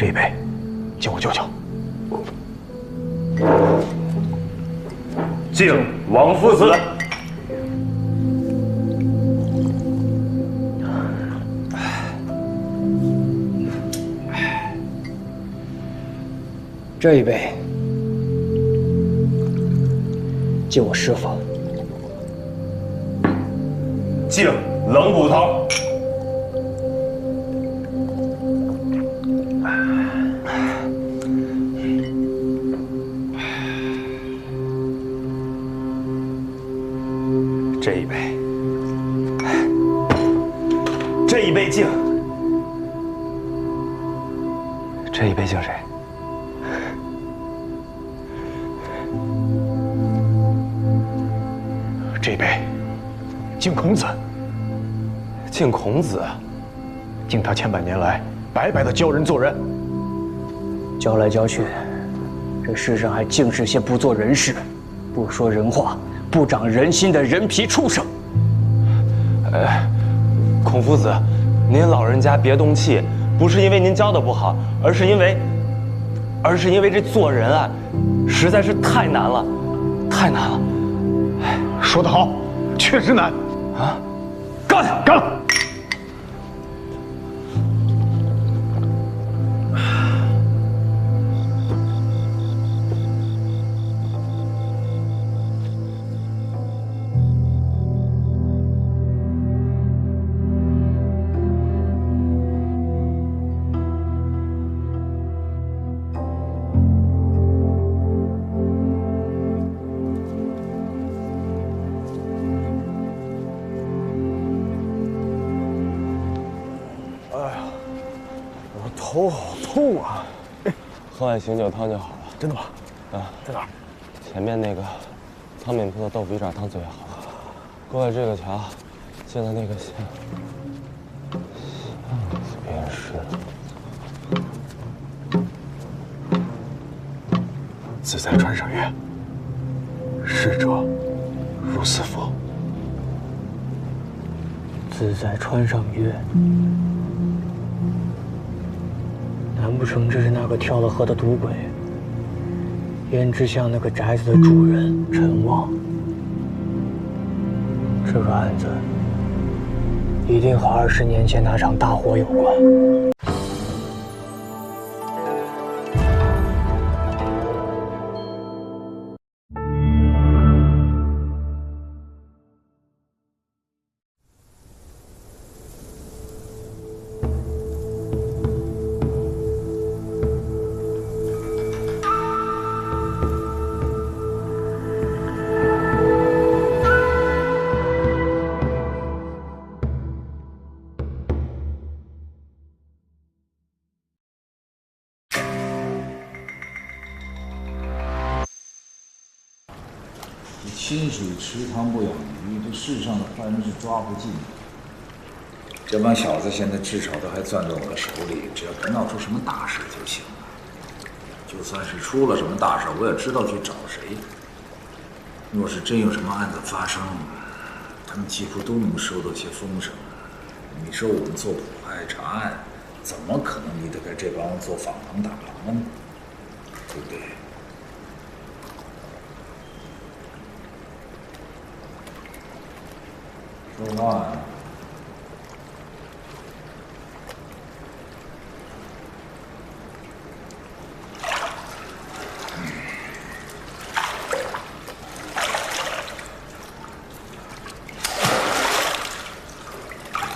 这一杯，敬我舅舅。敬王夫子。这一杯，敬我师傅。敬冷骨汤。这一杯，这一杯敬。这一杯敬谁？这一杯敬孔子。敬孔子，敬他千百年来白白的教人做人。教来教去，这世上还尽是些不做人事、不说人话、不长人心的人皮畜生。孔夫子，您老人家别动气，不是因为您教的不好，而是因为这做人啊，实在是太难了，太难了。说得好，确实难啊！干他，干！头好痛啊！喝碗醒酒汤就好了。真的吗？啊，在哪儿？前面那个汤饼铺的豆腐鱼爪汤最好。过了这个桥，进了那个巷子便是。自在川上曰：“逝者如斯夫。”自在川上曰。难不成这是那个跳了河的赌鬼？胭脂巷那个宅子的主人陈旺。这个案子一定和20年前那场大火有关。清水池塘不养鱼，这世上的坏人是抓不尽的。这帮小子现在至少都还攥在我的手里，只要别闹出什么大事就行了。就算是出了什么大事，我也知道去找谁。若是真有什么案子发生，他们几乎都能收到些风声。你说我们做捕派查案，怎么可能离得开这帮做访行打行的呢？对不对？说话呀！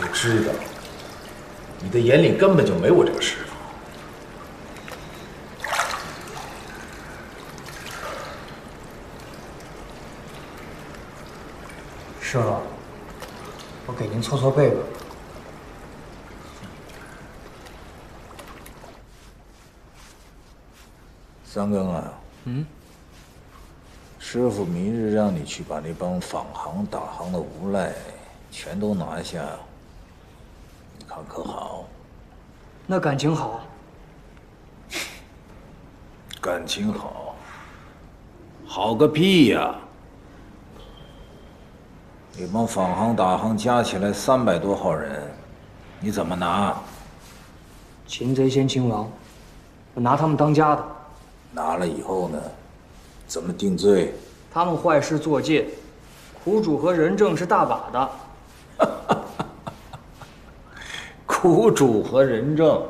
我知道，你的眼里根本就没我这个师傅。师傅，我给您搓搓背吧。三更啊，师傅明日让你去把那帮访行打行的无赖全都拿下，你看可好？那感情好？感情好？好个屁呀！那帮访行打行加起来300多号人，你怎么拿？擒贼先擒王，我拿他们当家的。拿了以后呢，怎么定罪？他们坏事做尽，苦主和人证是大把的。苦主和人证，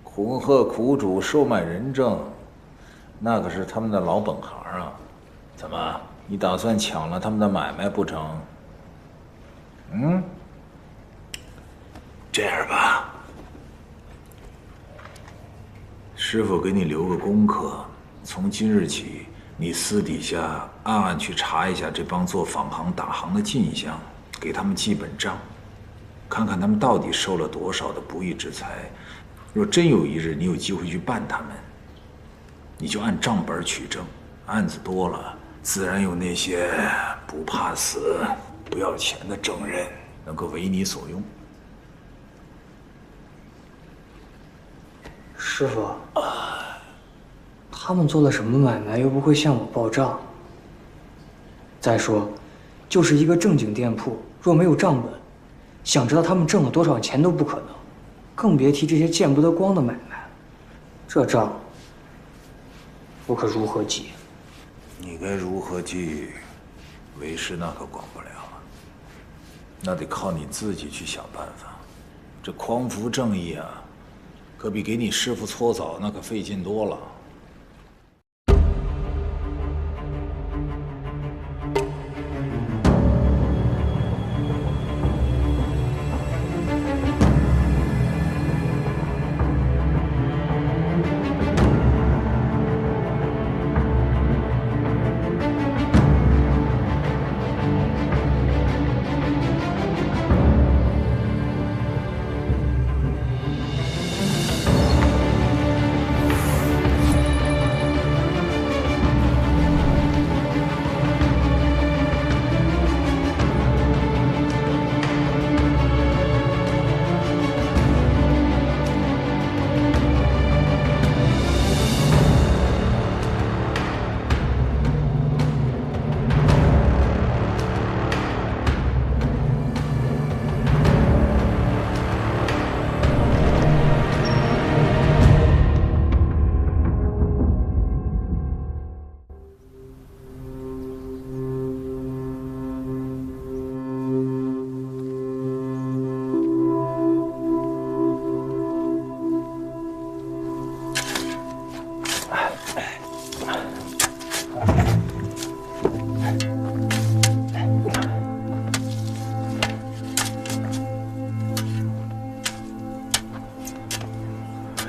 恐吓苦主售卖人证，那可是他们的老本行啊！怎么，你打算抢了他们的买卖不成？嗯，这样吧。师傅给你留个功课，从今日起，你私底下暗暗去查一下这帮做仿行打行的进项，给他们记本账，看看他们到底收了多少的不义之财。若真有一日你有机会去办他们，你就按账本取证，案子多了，自然有那些不怕死、不要钱的证人能够为你所用。师傅，他们做了什么买卖，又不会向我报账？再说，就是一个正经店铺，若没有账本，想知道他们挣了多少钱都不可能，更别提这些见不得光的买卖。这账，我可如何记？你该如何记，为师那可管不了，那得靠你自己去想办法。这匡扶正义啊，可比给你师傅搓澡那可费劲多了。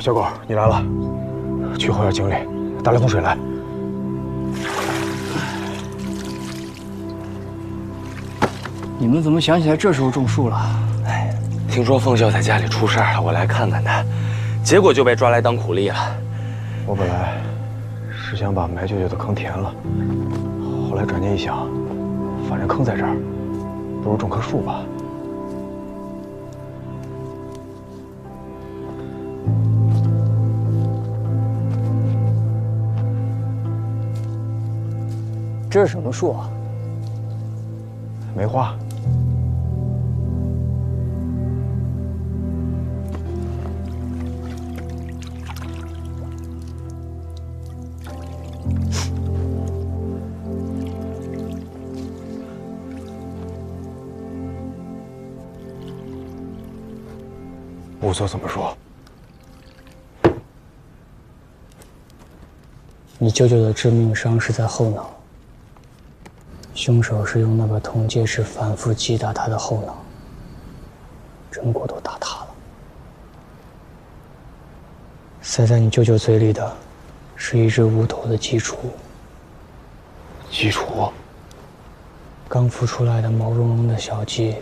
小狗，你来了，去后院井里打2桶水来。你们怎么想起来这时候种树了？哎，听说凤秀在家里出事了，我来看看他，结果就被抓来当苦力了。我本来是想把埋舅舅的坑填了，后来转念一想，反正坑在这儿，不如种棵树吧。这是什么树啊？梅花。仵作怎么说？你舅舅的致命伤是在后脑。凶手是用那把铜戒尺反复击打他的后脑，针骨都打塌了。塞在你舅舅嘴里的，是一只无头的鸡雏。鸡雏？刚孵出来的毛茸茸的小鸡，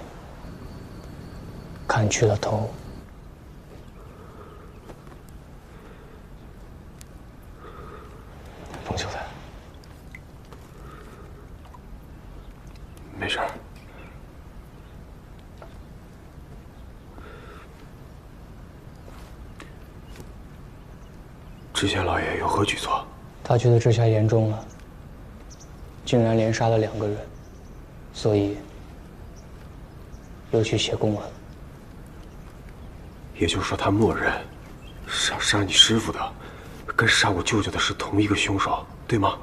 砍去了头。冯秀才。没事儿。知县老爷有何举措？他觉得这下严重了，竟然连杀了2个人，所以又去写公文。也就是说，他默认杀你师傅的，跟杀我舅舅的是同一个凶手，对吗？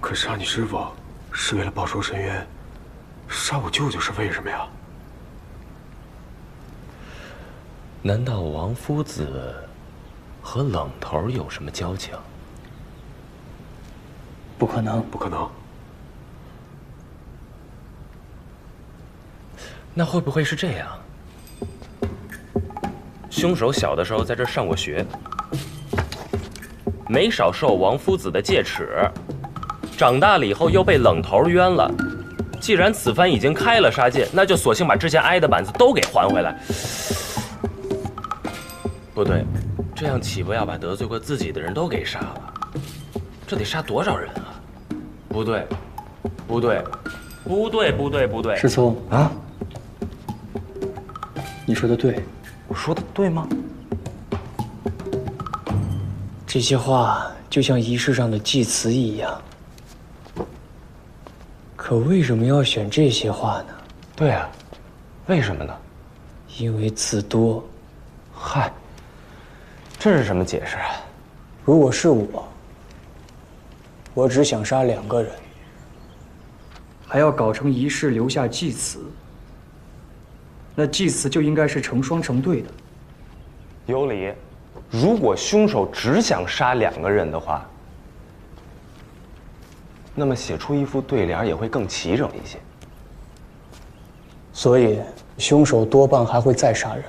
可杀你师傅是为了报仇伸冤，杀我舅舅是为什么呀？难道王夫子和冷头有什么交情？不可能，不可能。那会不会是这样？凶手小的时候在这儿上过学，没少受王夫子的戒尺，长大了以后又被冷头冤了。既然此番已经开了杀戒，那就索性把之前挨的板子都给还回来。不对，这样岂不要把得罪过自己的人都给杀了？这得杀多少人啊？不对，不对，不对，不对，不对！师聪啊，你说的对，我说的对吗？这些话就像仪式上的祭词一样。可为什么要选这些话呢？对啊，为什么呢？因为字多。嗨，这是什么解释啊？如果是我只想杀2个人，还要搞成仪式留下祭词，那祭词就应该是成双成对的。有理。如果凶手只想杀2个人的话，那么写出一副对联也会更齐整一些。所以，凶手多半还会再杀人。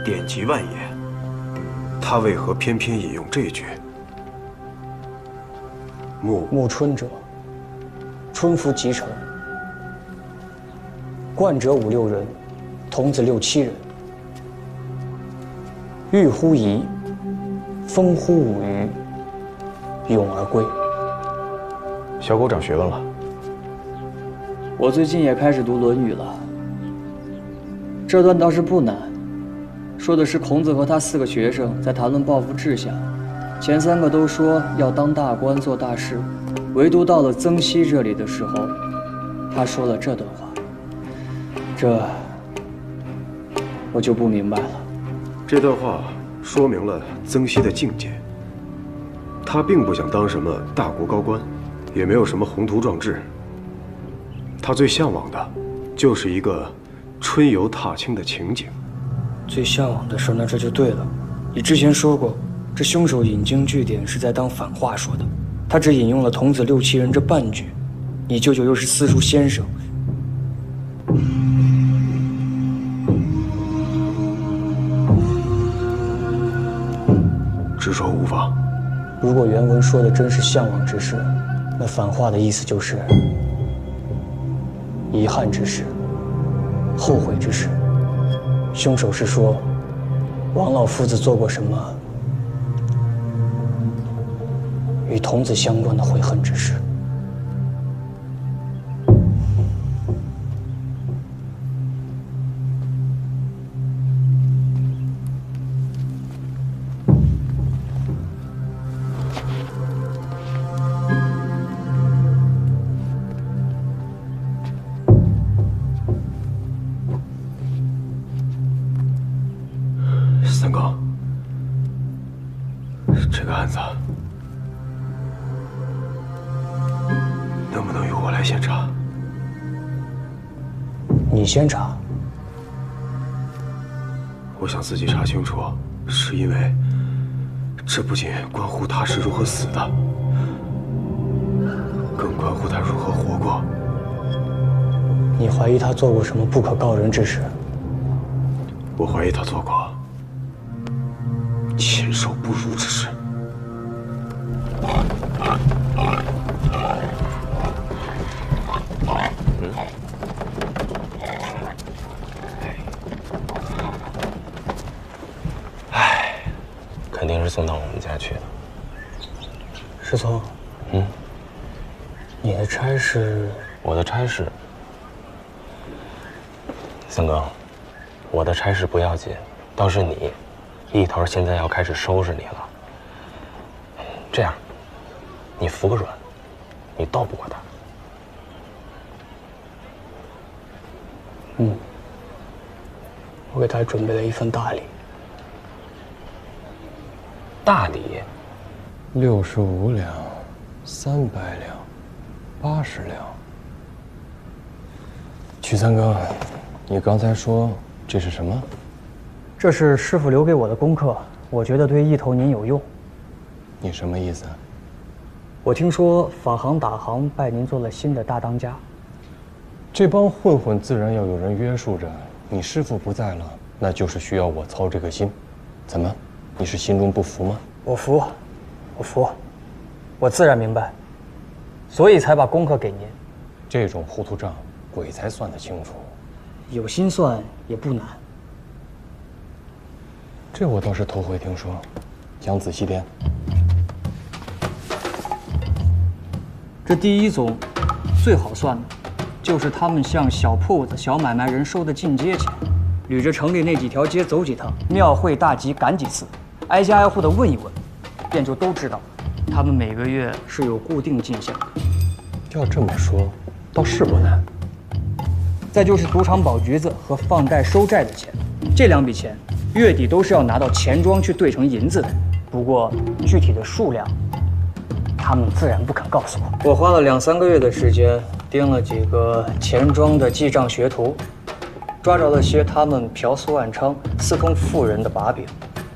典籍万言，他为何偏偏引用这句？暮春者，春服即成。冠者5、6人，童子6、7人。欲乎夷，风乎舞于，咏而归。小狗长学问了。我最近也开始读《论语》了。这段倒是不难，说的是孔子和他4个学生在谈论抱负志向，前3个都说要当大官做大事，唯独到了曾皙这里的时候，他说了这段话。这我就不明白了。这段话说明了曾皙的境界。他并不想当什么大国高官，也没有什么宏图壮志。他最向往的，就是一个春游踏青的情景。最向往的事，那这就对了。你之前说过，这凶手引经据典是在当反话说的，他只引用了童子6、7人这半句。你舅舅又是私塾先生，直说无妨。如果原文说的真是向往之事，那反话的意思就是遗憾之事、后悔之事。凶手是说王老夫子做过什么与童子相关的悔恨之事。三哥，这个案子能不能由我来先查？你先查。我想自己查清楚，是因为这不仅关乎他是如何死的，更关乎他如何活过。你怀疑他做过什么不可告人之事？我怀疑他做过禽兽不如之事。肯定是送到我们家去的。师聪，你的差事？我的差事，三哥，我的差事不要紧，倒是你，一头现在要开始收拾你了。这样，你服个软，你斗不过他。我给他准备了一份大礼。大礼65两，300两，80两。曲三更，你刚才说这是什么？这是师傅留给我的功课，我觉得对一头您有用。你什么意思？我听说法行打行拜您做了新的大当家。这帮混混自然要有人约束着。你师傅不在了，那就是需要我操这个心。怎么，你是心中不服吗？我服，我服，我自然明白，所以才把功课给您。这种糊涂账，鬼才算得清楚。有心算也不难。这我倒是头回听说，讲仔细点。这第一宗，最好算的，就是他们向小铺子、小买卖人收的进阶钱，捋着城里那几条街走几趟，庙会大集赶几次，挨家挨户的问一问，便就都知道，他们每个月是有固定进项的。要这么说，倒是不难。再就是赌场保局子和放贷收债的钱，这2笔钱月底都是要拿到钱庄去兑成银子的。不过具体的数量，他们自然不肯告诉我。我花了2、3个月的时间，盯了几个钱庄的记账学徒，抓着了些他们嫖宿暗娼、私通妇人的把柄，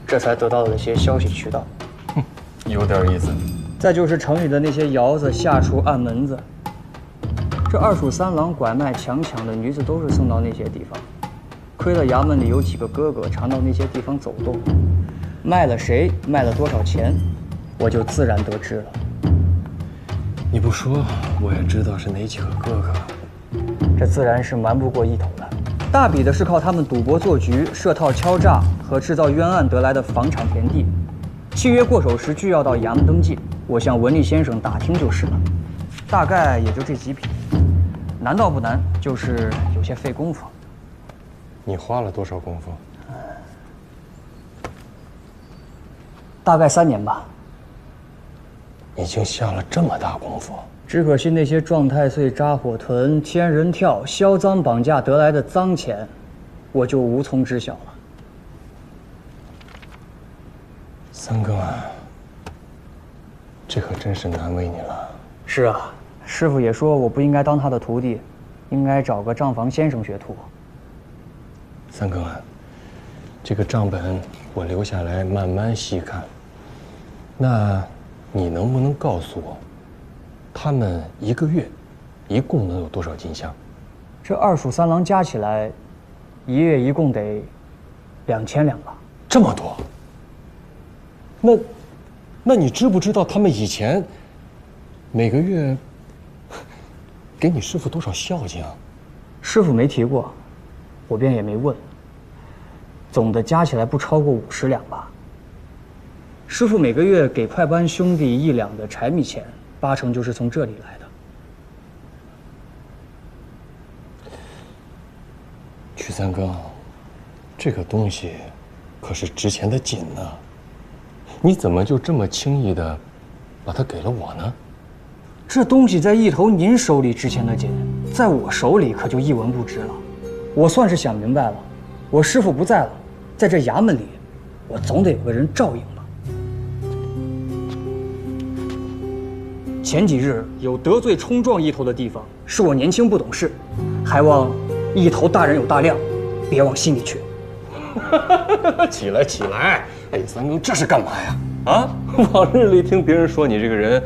这才得到了些消息渠道。有点意思。再就是城里的那些窑子、下厨、暗门子，这2鼠3郎拐卖强抢的女子都是送到那些地方。亏了衙门里有几个哥哥常到那些地方走动，卖了谁，卖了多少钱，我就自然得知了。你不说，我也知道是哪几个哥哥。这自然是瞒不过一头的。大笔的是靠他们赌博做局、设套敲诈和制造冤案得来的房产田地，契约过手时俱要到衙门登记，我向文吏先生打听就是了。大概也就这几笔，难倒不难，就是有些费功夫。你花了多少功夫？大概3年吧。已经下了这么大功夫。只可惜那些撞太岁、扎火屯、天人跳、销赃绑架得来的赃钱，我就无从知晓了。三更啊，这可真是难为你了。是啊，师傅也说我不应该当他的徒弟，应该找个账房先生学徒。三更啊，这个账本我留下来慢慢细看。那，你能不能告诉我，他们1个月一共能有多少进项？这2鼠3郎加起来，一月一共得2000两吧。这么多？那你知不知道他们以前每个月给你师傅多少孝敬啊？师傅没提过，我便也没问。总的加起来不超过50两吧。师傅每个月给快班兄弟1两的柴米钱，8成就是从这里来的。曲三更，这个东西可是值钱的紧呢，你怎么就这么轻易的把它给了我呢？这东西在一头您手里值钱的紧，在我手里可就一文不值了。我算是想明白了，我师傅不在了，在这衙门里，我总得有个人照应吧。前几日有得罪冲撞一头的地方，是我年轻不懂事，还望一头大人有大量，别往心里去。起来起来！哎，三更这是干嘛呀？啊，往日里听别人说你这个人，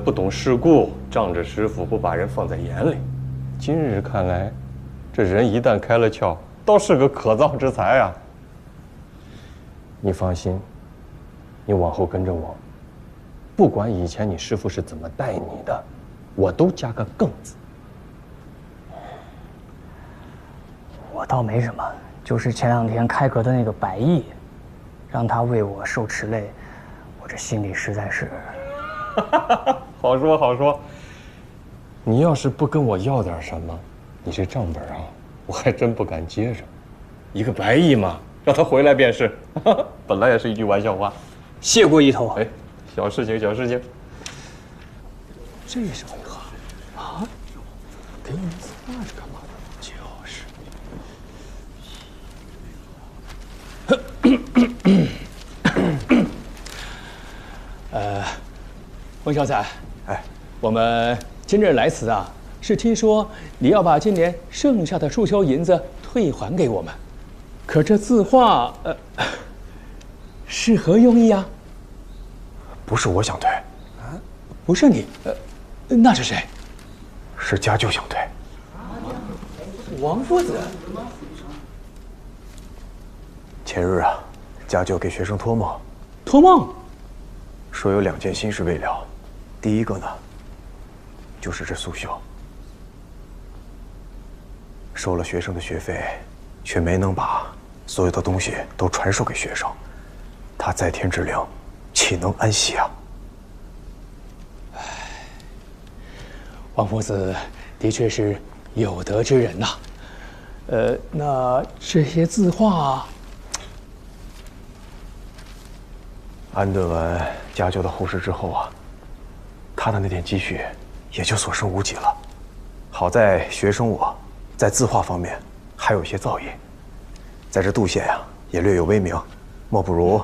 不懂世故，仗着师傅不把人放在眼里。今日看来，这人一旦开了窍，倒是个可造之才啊。你放心，你往后跟着我，不管以前你师傅是怎么待你的，我都加个更字。我倒没什么，就是前2天开阁的那个白毅，让他为我受持累，我这心里实在是……好说好说。你要是不跟我要点什么，你这账本啊，我还真不敢接着。一个白毅嘛，让他回来便是。本来也是一句玩笑话。谢过一头。哎，小事情小事情。这是为何？啊？给我们字画是干嘛的？冯小彩，哎，我们今日来此啊，是听说你要把今年剩下的书销银子退还给我们，可这字画，是何用意啊？不是我想退，不是你，那是谁？是家舅想退。王夫子。前日啊，家舅给学生托梦，托梦说有2件心事未了。第一个呢，就是这速修，收了学生的学费，却没能把所有的东西都传授给学生，他在天之灵，岂能安息啊？王夫子的确是有德之人呐。那这些字画，安顿完家舅的后事之后啊，他的那点积蓄也就所剩无几了。好在学生我在字画方面还有一些造诣，在这杜县呀也略有威名，莫不如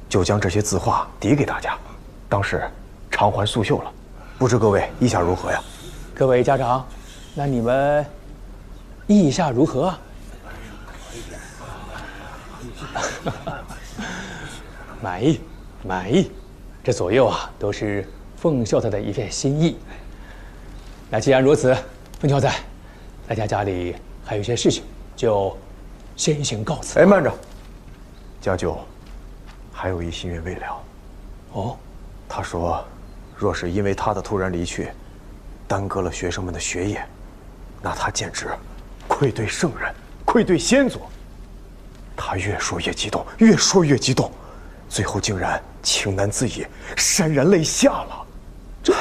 就将这些字画抵给大家，当是偿还速修了。不知各位意下如何呀？各位家长，那你们意下如何啊？满意，满意。这左右啊，都是凤秀才的一片心意。那既然如此，凤秀才，在家里还有一些事情，就先行告辞。哎，慢着，家舅还有一心愿未了。哦，他说，若是因为他的突然离去，耽搁了学生们的学业，那他简直愧对圣人，愧对先祖。他越说越激动，越说越激动，最后竟然情难自已，潸然泪下了。这，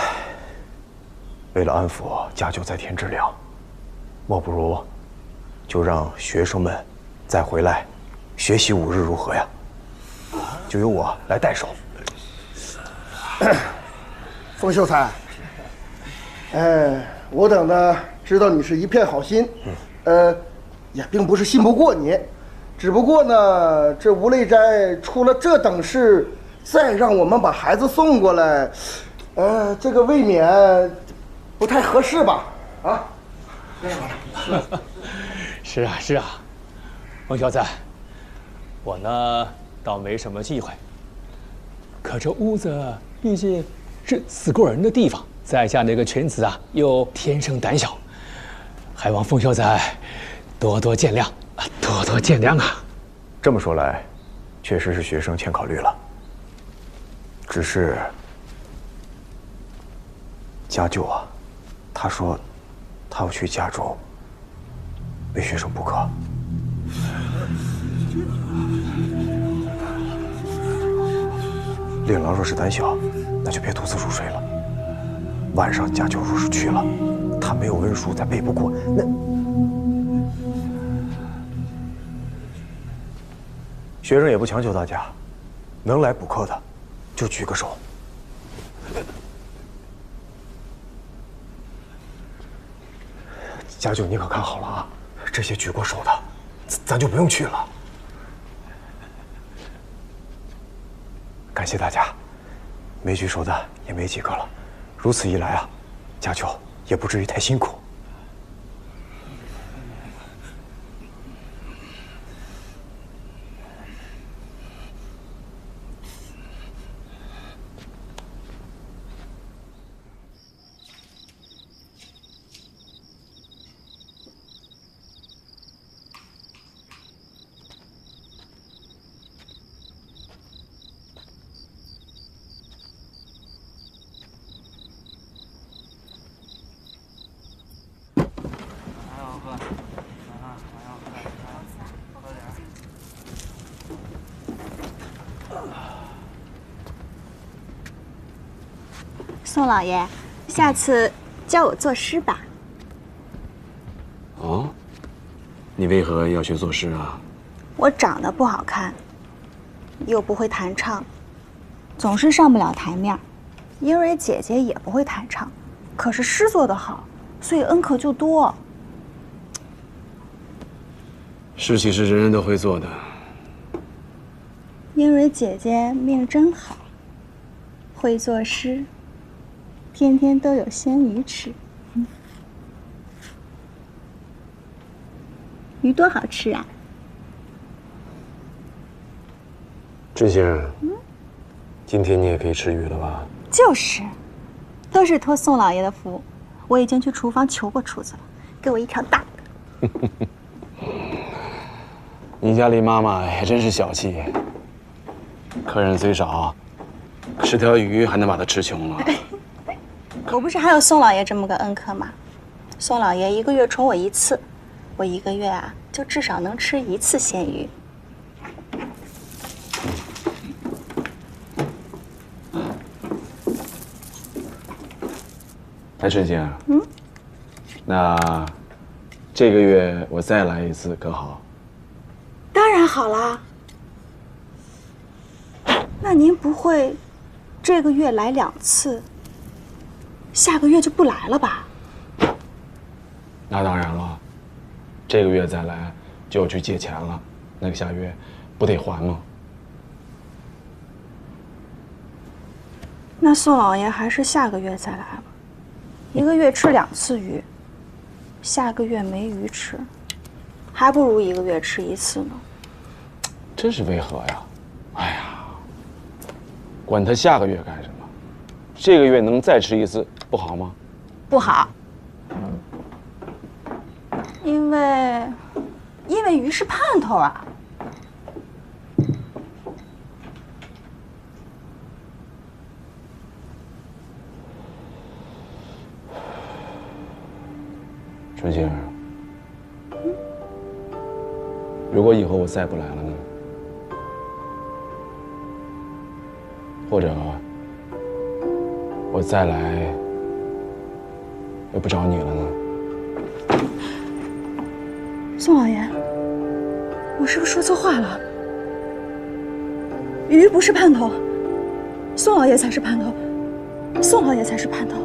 为了安抚家舅在天之灵，莫不如就让学生们再回来学习5日，如何呀？就由我来代手。冯秀才，我等呢知道你是一片好心，也并不是信不过你，只不过呢，这吴累斋出了这等事，再让我们把孩子送过来，这个未免不太合适吧？啊？是啊，是啊，冯小才，我呢倒没什么忌讳，可这屋子毕竟是死过人的地方，在下那个犬子啊，又天生胆小，还望凤秀才多多见谅啊，多多见谅啊。这么说来，确实是学生欠考虑了。只是家舅啊，他说他要去家中为学生补课。令郎若是胆小，那就别独自入睡了。晚上家舅若是去了，他没有文书，再背不过，那学生也不强求大家，能来补课的就举个手。家舅，你可看好了啊！这些举过手的，咱就不用去了。感谢大家，没举手的也没几个了。如此一来啊，家舅也不至于太辛苦。宋老爷，下次教我作诗吧。哦，你为何要学作诗啊？我长得不好看，又不会弹唱，总是上不了台面。英蕊姐姐也不会弹唱，可是诗做得好，所以恩客就多。诗岂是人人都会做的？英蕊姐姐命真好，会作诗，天天都有鲜鱼吃。鱼多好吃啊！春星，今天你也可以吃鱼了吧？就是，都是托宋老爷的福。我已经去厨房求过厨子了，给我一条大的。你家李妈妈也真是小气，客人虽少，吃条鱼还能把它吃穷了。我不是还有宋老爷这么个恩客吗？宋老爷1个月宠我1次，我1个月啊就至少能吃1次鲜鱼。哎，春星，那这个月我再来一次可好？当然好啦。那您不会这个月来2次，下个月就不来了吧？那当然了，这个月再来就要去借钱了，那个下月不得还吗？那宋老爷还是下个月再来吧。1个月吃2次鱼，下个月没鱼吃，还不如1个月吃1次呢。真是为何呀？哎呀，管他下个月干什么？这个月能再吃1次，不好吗？不好，因为鱼是盼头啊。春星，如果以后我再不来了呢？或者我再来又不找你了呢？宋老爷，我是不是说错话了？鱼不是盼头，宋老爷才是盼头，宋老爷才是盼头。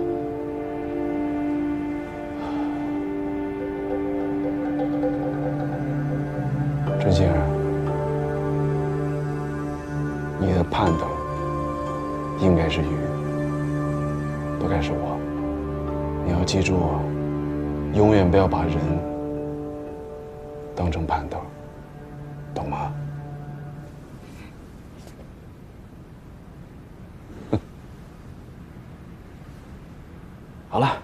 春星，你的盼头应该是鱼，不该是我。你要记住，永远不要把人当成盼头，懂吗？好了，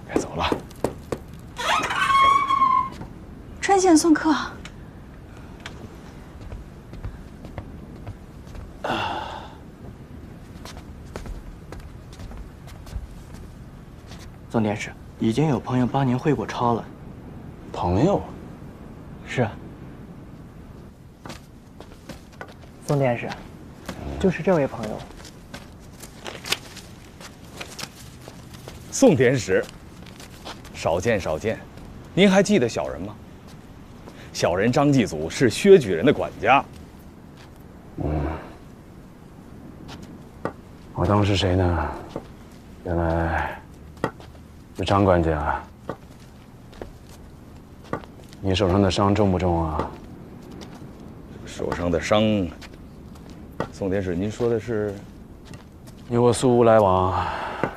该走了。春县送客。宋殿试，已经有朋友帮您会过钞了。朋友？是啊。宋殿试，就是这位朋友。宋典史，少见少见，您还记得小人吗？小人张继祖是薛举人的管家。我当是谁呢？原来是张管家。你手上的伤重不重啊？手上的伤，宋典史，您说的是？你我素无来往，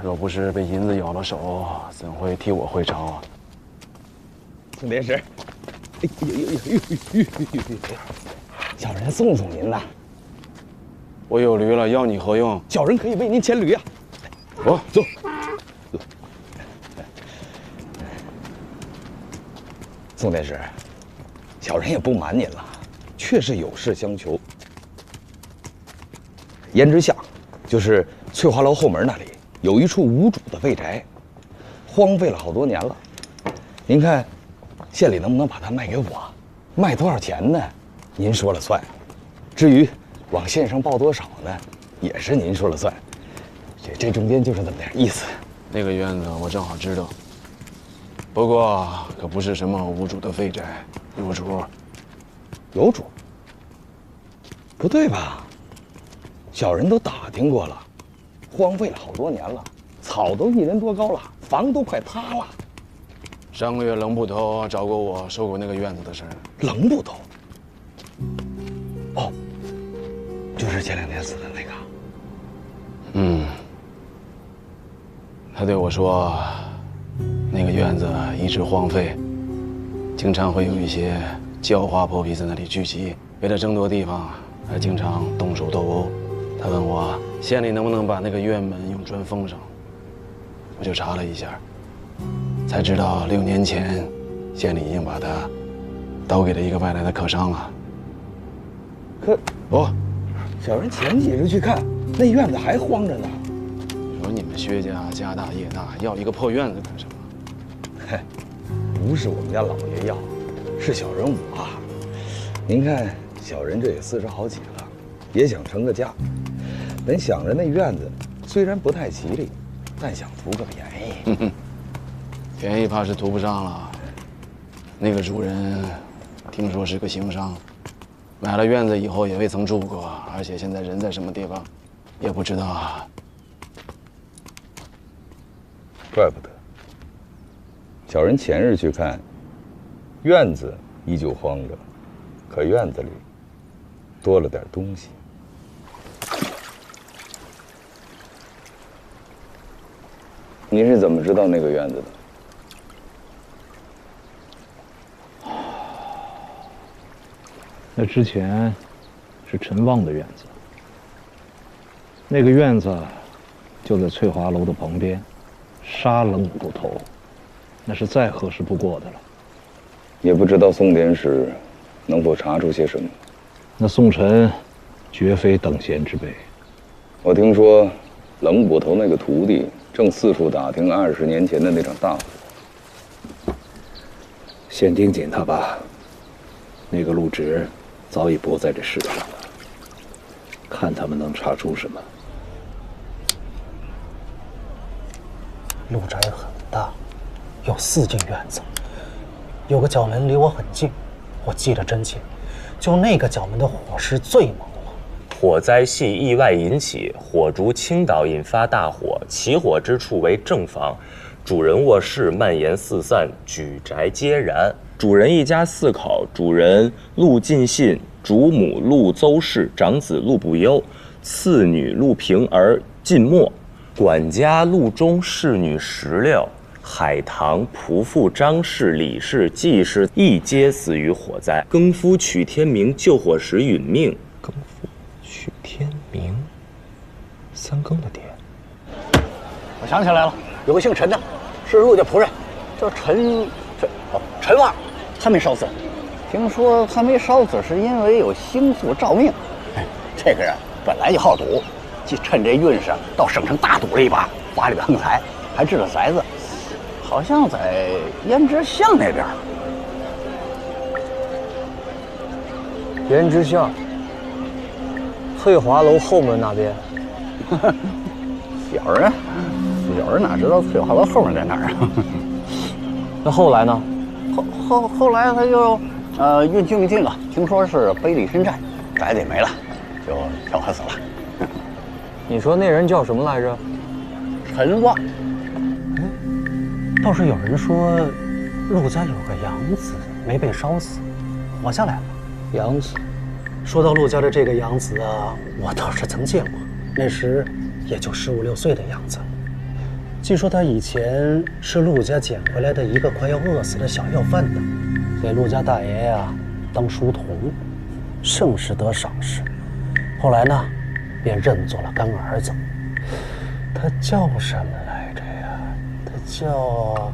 若不是被银子咬了手，怎会替我会钞啊？宋典史，哎呦，小人送您了。我有驴了，要你何用？小人可以为您牵驴啊！哦，走。宋典史，小人也不瞒您了，确实有事相求。胭脂巷，就是翠华楼后门那里有一处无主的废宅，荒废了好多年了。您看，县里能不能把它卖给我？卖多少钱呢？您说了算。至于往县上报多少呢，也是您说了算。这中间就是那么点意思。那个院子我正好知道，不过可不是什么无主的废宅，有主。有主？不对吧？小人都打听过了，荒废了好多年了，草都1人多高了，房都快塌了。上个月冷捕头找过我，说过那个院子的事儿。冷捕头？哦，就是前2天死的那个。嗯，他对我说，那个院子一直荒废，经常会有一些狡猾泼皮在那里聚集，为了争夺地方，还经常动手斗殴。他问我县里能不能把那个院门用砖封上，我就查了一下，才知道6年前，县里已经把他都给了一个外来的客商了。可小人前几日去看，那院子还荒着呢。你说你们薛家家大业大，要一个破院子干什么？嘿，不是我们家老爷要，是小人我。您看，小人这也40好几了，也想成个家。本想着那院子虽然不太吉利，但想图个便宜。便宜怕是图不上了。那个主人听说是个行商，买了院子以后也未曾住过，而且现在人在什么地方也不知道啊。怪不得。小人前日去看，院子依旧荒着，可院子里多了点东西。您是怎么知道那个院子的？那之前是陈旺的院子，那个院子就在翠华楼的旁边，杀冷捕头，那是再合适不过的了。也不知道宋典史能否查出些什么。那宋晨绝非等闲之辈。我听说冷捕头那个徒弟正四处打听20年前的那场大火。先盯紧他吧，那个陆直早已不在这世上了，看他们能查出什么。陆宅很大，有4进院子，有个角门离我很近，我记得真切，就那个角门的火势最猛了。火灾系意外引起，火烛倾倒引发大火，起火之处为正房，主人卧室蔓延四散，举宅皆燃。主人一家4口，主人陆进信，主母陆邹氏，长子陆不忧，次女陆平儿晋末，管家陆中，侍女16，海棠、仆妇张氏、李氏、季氏亦皆死于火灾。更夫曲天明救火时殒命。更夫曲天明，3更的爹。我想起来了，有个姓陈的，是陆家仆人，叫陈旺，他没烧死。听说他没烧死是因为有星宿照命。这个人本来就好赌，就趁这运势到省城大赌了一把，花里横财，还掷了骰子，好像在胭脂巷那边。胭脂巷，翠华楼后门那边。小人哪知道翠华楼后面在哪儿啊？那后来呢？后来他就运去没去了，听说是背离深寨，宅子也没了，就跳河死了。你说那人叫什么来着？陈旺。倒是有人说，陆家有个养子没被烧死，活下来了。养子，说到陆家的这个养子啊，我倒是曾见过，那时也就15、16岁的样子。据说他以前是陆家捡回来的一个快要饿死的小要饭的，给陆家大爷呀当书童，甚是得赏识。后来呢，便认作了干儿子。他叫什么来着呀？他叫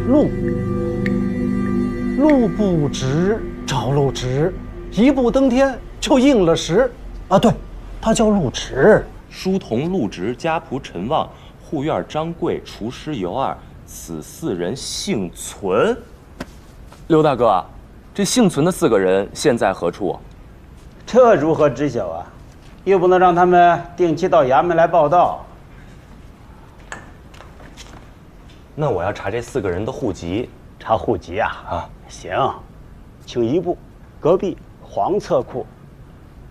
陆不直找陆直，一步登天就应了时啊！对，他叫陆直。书童陆直，家仆陈旺，护院张贵，厨师尤二，此4人幸存。刘大哥，这幸存的4个人现在何处？这如何知晓啊？又不能让他们定期到衙门来报到。那我要查这4个人的户籍。查户籍啊？行，请移步隔壁黄册库，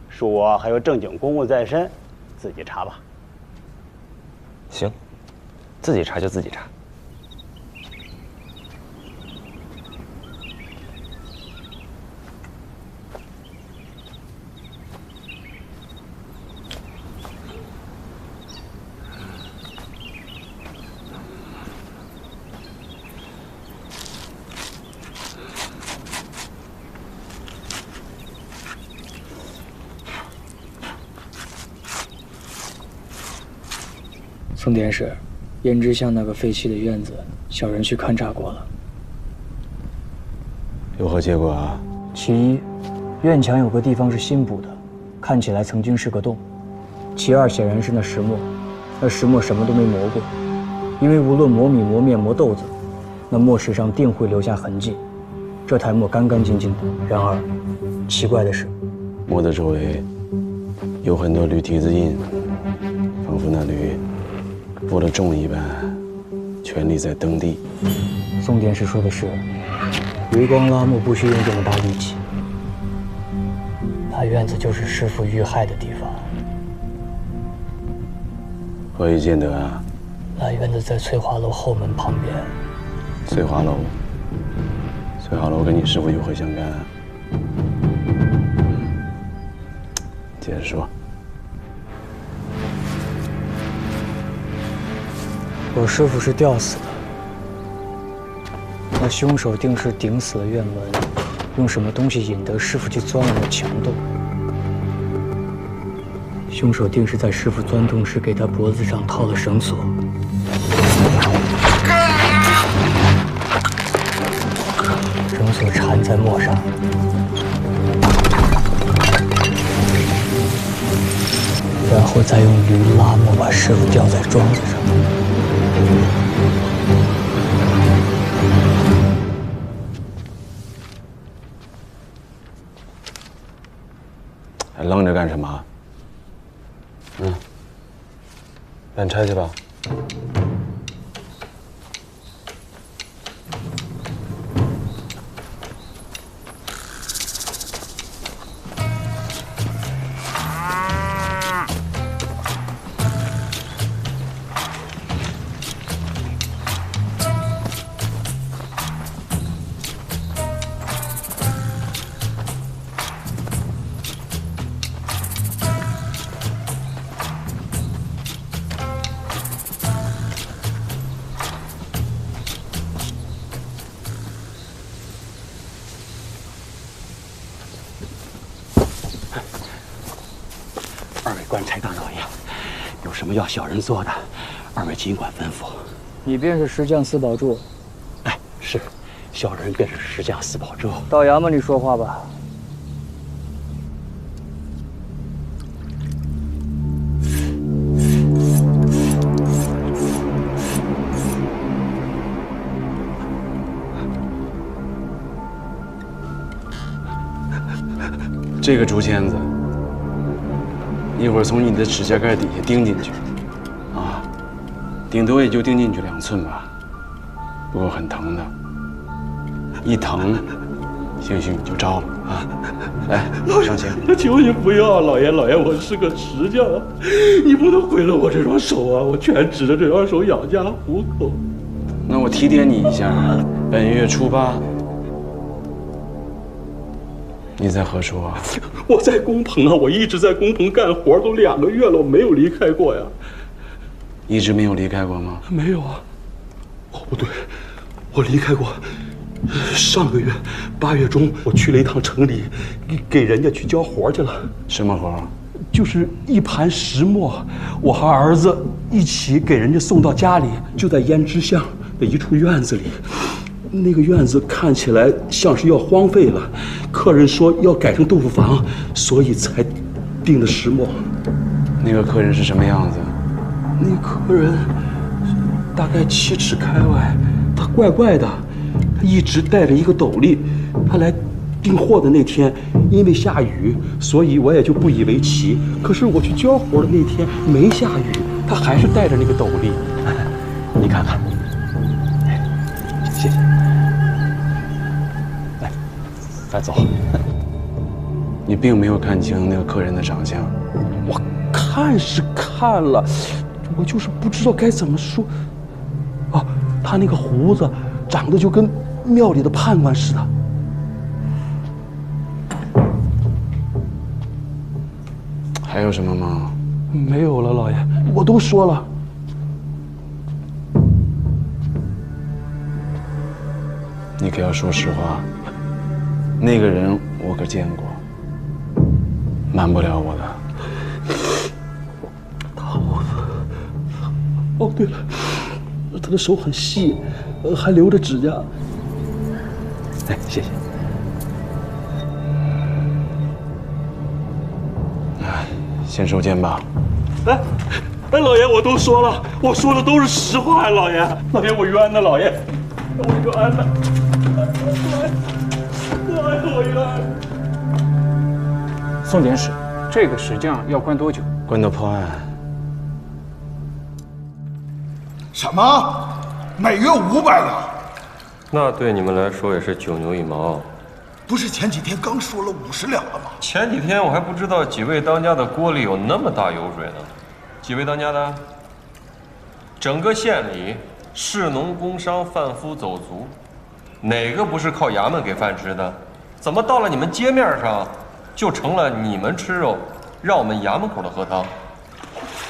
恕我还有正经公务在身，自己查吧。行，自己查就自己查。宋典史，胭脂巷那个废弃的院子，小人去勘察过了。有何结果啊？其一，院墙有个地方是新补的，看起来曾经是个洞；其二，显然是那石磨，那石磨什么都没磨过，因为无论磨米、磨面、磨豆子，那磨石上定会留下痕迹。这台磨干干净净的，然而奇怪的是，磨的周围有很多铝蹄子印，仿佛那铝负了重一般，全力在蹬地。宋典史说的是，余光拉磨不需用这么大力气。那院子就是师傅遇害的地方。何以见得啊？那院子在翠华楼后门旁边。翠华楼，翠华楼跟你师傅有何相干啊？接着说。我师傅是吊死的，那凶手定是顶死了院门，用什么东西引得师傅去钻了那墙洞。凶手定是在师傅钻洞时给他脖子上套了绳索。绳索缠在磨上，然后再用驴拉磨把师傅吊在桩子上。还愣着干什么？咱拆去吧。二位官差大老爷，有什么要小人做的，二位尽管吩咐。你便是石匠司宝柱？哎，是，小人便是石匠司宝柱。到衙门里说话吧。这个竹签子，一会儿从你的指甲盖底下钉进去，啊，顶多也就钉进去2寸吧，不过很疼的，一疼，兴许你就着了啊！来，上前。求你不要，老爷，我是个石匠，你不能毁了我这双手啊！我全指着这双手养家糊口。那我提点你一下，本月初8。你在何处啊？我在工棚啊，我一直在工棚干活，都2个月了，我没有离开过呀。一直没有离开过吗？没有啊。哦，不对，我离开过。上个月8月中，我去了一趟城里，给人家去交活去了。什么活？就是一盘石磨，我和儿子一起给人家送到家里，就在胭脂巷的一处院子里。那个院子看起来像是要荒废了，客人说要改成豆腐房，所以才订的石磨。那个客人是什么样子？那客人大概7尺开外，他怪怪的，他一直戴着一个斗笠。他来订货的那天，因为下雨，所以我也就不以为奇。可是我去交活的那天没下雨，他还是戴着那个斗笠。你看看，谢谢。来，咱走。你并没有看清那个客人的长相。我看是看了，我就是不知道该怎么说。啊，他那个胡子长得就跟庙里的判官似的。还有什么吗？没有了，老爷，我都说了。你可要说实话。那个人我可见过，瞒不了我的。大胡子。哦，对了，他的手很细，还留着指甲。哎，谢谢。先收监吧。哎，老爷，我都说了，我说的都是实话呀，老爷，我冤的，老爷，我冤的，老爷，我冤。宋典史，这个史将要关多久？关到破案。什么？每月500两？那对你们来说也是九牛一毛。不是前几天刚说了50两了吗？前几天我还不知道几位当家的锅里有那么大油水呢。几位当家的？整个县里，士农工商贩夫走卒，哪个不是靠衙门给饭吃的？怎么到了你们街面上，就成了你们吃肉，让我们衙门口的喝汤？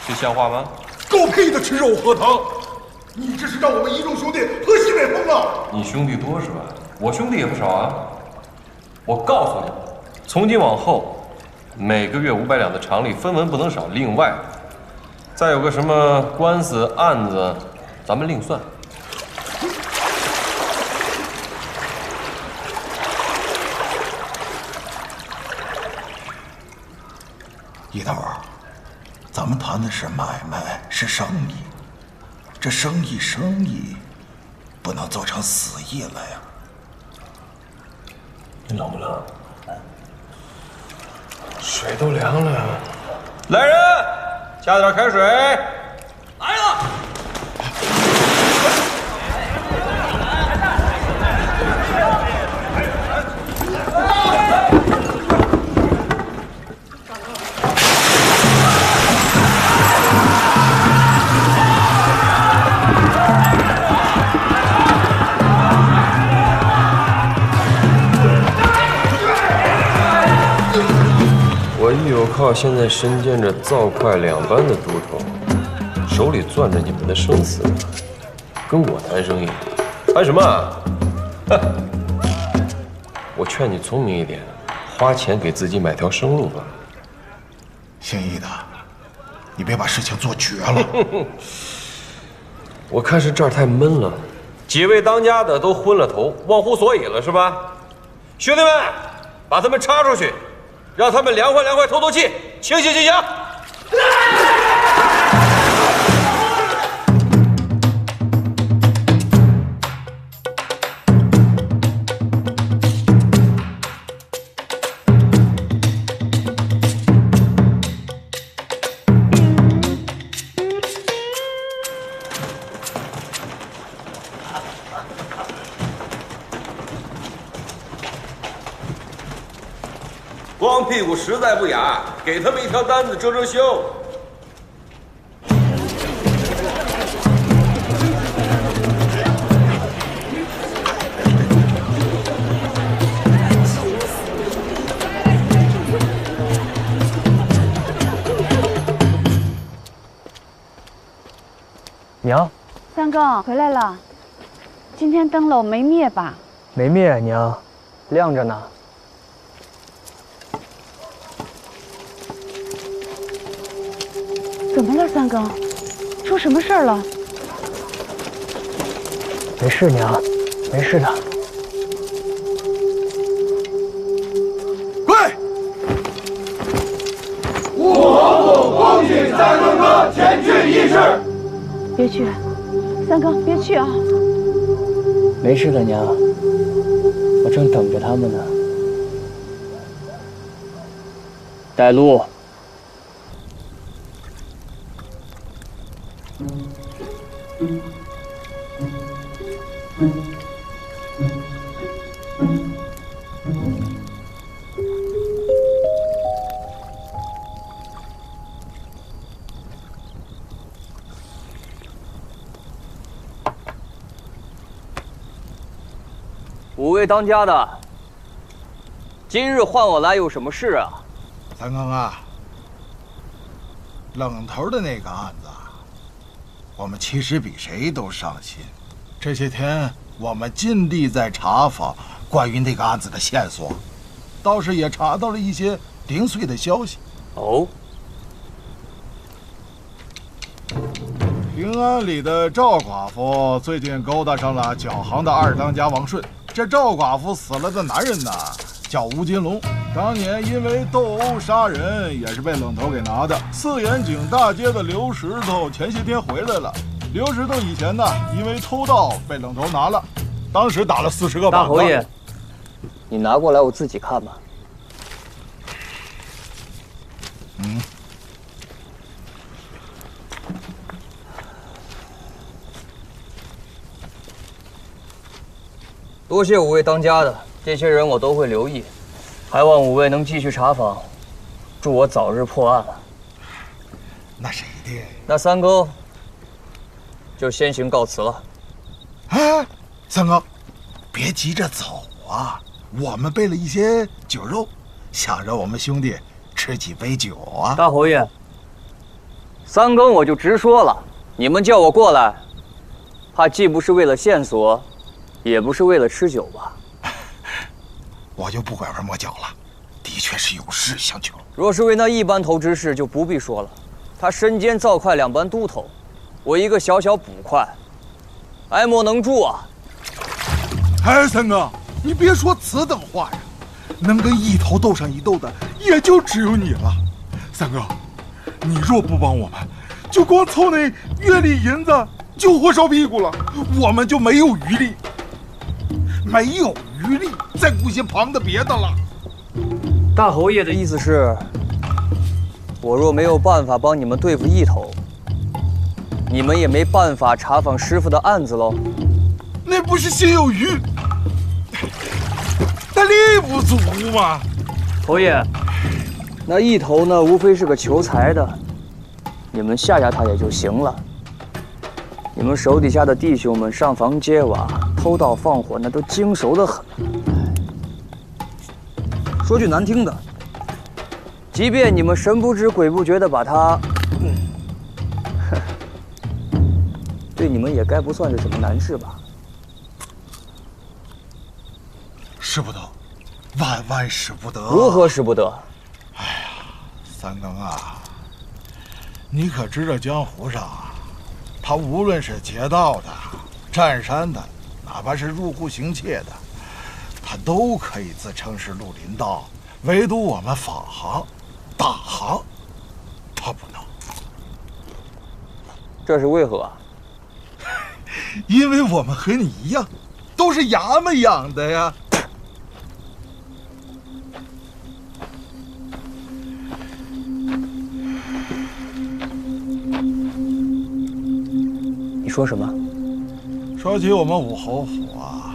这像话吗？狗屁的吃肉喝汤！你这是让我们一众兄弟喝西北风了！你兄弟多是吧？我兄弟也不少啊。我告诉你，从今往后，每个月500两的常例分文不能少。另外，再有个什么官司案子，咱们另算。一头，咱们谈的是买卖，是生意。这生意，不能做成死意了呀。你冷不冷？水都凉了。来人，加点开水。来了。我一有靠现在身兼着灶快2班的都头，手里攥着你们的生死，跟我谈生意，谈什么？哼！我劝你聪明一点，花钱给自己买条生路吧。姓易的，你别把事情做绝了。我看是这儿太闷了，几位当家的都昏了头，忘乎所以了是吧？兄弟们，把他们插出去。让他们凉快凉快，透透气，清醒清醒。光屁股实在不雅，给他们一条单子遮遮羞。娘，三更回来了，今天灯笼没灭吧？没灭，娘，亮着呢。怎么了，三更？出什么事儿了？没事，娘，没事的。跪！吾皇祖恭请三更哥前去议事。别去，三更，别去啊！没事的，娘，我正等着他们呢。带路。五位当家的，今日唤我来有什么事啊？三更啊，冷头的那个案子，我们其实比谁都上心。这些天我们尽力在查访关于那个案子的线索，倒是也查到了一些零碎的消息。哦。 平安里的赵寡妇最近勾搭上了脚行的二当家王顺。这赵寡妇死了的男人呢，叫吴金龙，当年因为斗殴杀人，也是被冷头给拿的。四眼井大街的刘石头前些天回来了。刘石头以前呢，因为偷盗被冷头拿了，当时打了40个板子。大侯爷，你拿过来我自己看吧。嗯。 多谢五位当家的，这些人我都会留意，还望五位能继续查访，祝我早日破案。那是一定。那三更就先行告辞了。哎，三更，别急着走啊！我们备了一些酒肉，想让我们兄弟吃几杯酒啊！大侯爷，三更我就直说了，你们叫我过来，怕既不是为了线索。 也不是为了吃酒吧，我就不拐弯抹角了，的确是有事相求。若是为那一班头之事，就不必说了。他身兼造快2班都头，我一个小小捕快，爱莫能助啊！哎，三哥，你别说此等话呀，能跟一头斗上一斗的，也就只有你了。三哥，你若不帮我们，就光凑那月例银子，就活烧屁股了，我们就没有余力。 没有余力再顾些旁的别的了。大侯爷的意思是，我若没有办法帮你们对付一头，你们也没办法查访师傅的案子喽？那不是心有余，但力不足嘛。侯爷，那一头呢，无非是个求财的，你们吓吓他也就行了。你们手底下的弟兄们上房揭瓦、偷盗放火，那都精熟得很。说句难听的，即便你们神不知鬼不觉地把他，对你们也该不算是什么难事吧？使不得，万万使不得。如何使不得？哎呀，三更啊，你可知道江湖上啊？ 他无论是劫道的、占山的，哪怕是入户行窃的，他都可以自称是绿林道，唯独我们法行、大行，他不能。这是为何啊？因为我们和你一样，都是衙门养的呀。你说什么？说起我们武侯府啊，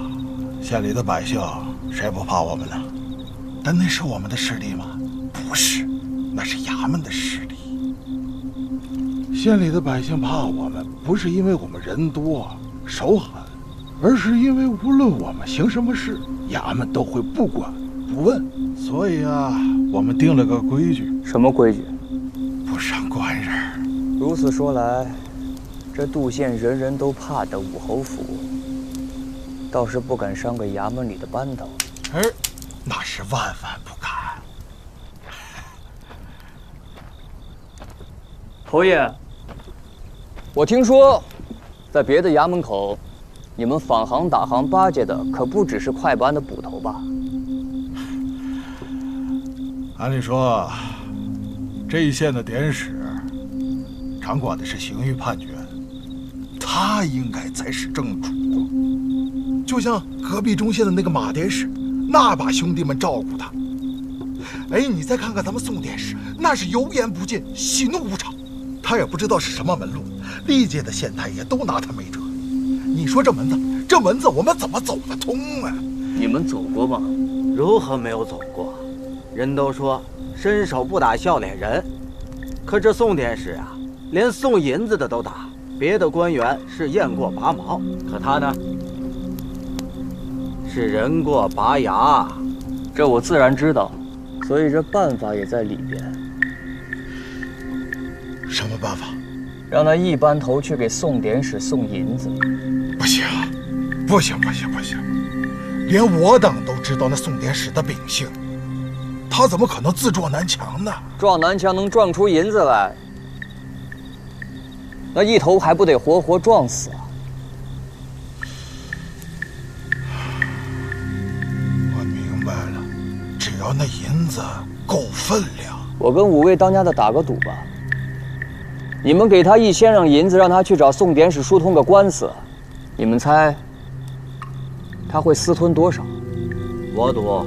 县里的百姓谁不怕我们呢？但那是我们的势力吗？不是，那是衙门的势力。县里的百姓怕我们，不是因为我们人多手狠，而是因为无论我们行什么事，衙门都会不管不问。所以啊，我们定了个规矩。什么规矩？不伤官人。如此说来。 这杜县人人都怕的武侯府，倒是不敢伤个衙门里的班头。那是万万不敢。侯爷，我听说，在别的衙门口，你们坊行打行巴结的可不只是快班的捕头吧？按理说，这一县的典史掌管的是刑狱判决。 他应该才是正主，就像隔壁中县的那个马典史，那把兄弟们照顾他。哎，你再看看咱们宋典史，那是油盐不进，喜怒无常。他也不知道是什么门路，历届的县太爷都拿他没辙。你说这门子我们怎么走得通啊？你们走过吗？如何没有走过？人都说伸手不打笑脸人，可这宋典史啊，连送银子的都打。 别的官员是雁过拔毛，可他呢，是人过拔牙。这我自然知道，所以这办法也在里边。什么办法？让那一班头去给宋典史送银子。不行，不行，不行，不行！连我等都知道那宋典史的秉性，他怎么可能自撞南墙呢？撞南墙能撞出银子来，那一头还不得活活撞死啊？我明白了，只要那银子够分量，我跟5位当家的打个赌吧。你们给他1000两银子，让他去找宋典史疏通个官司，你们猜他会私吞多少？我赌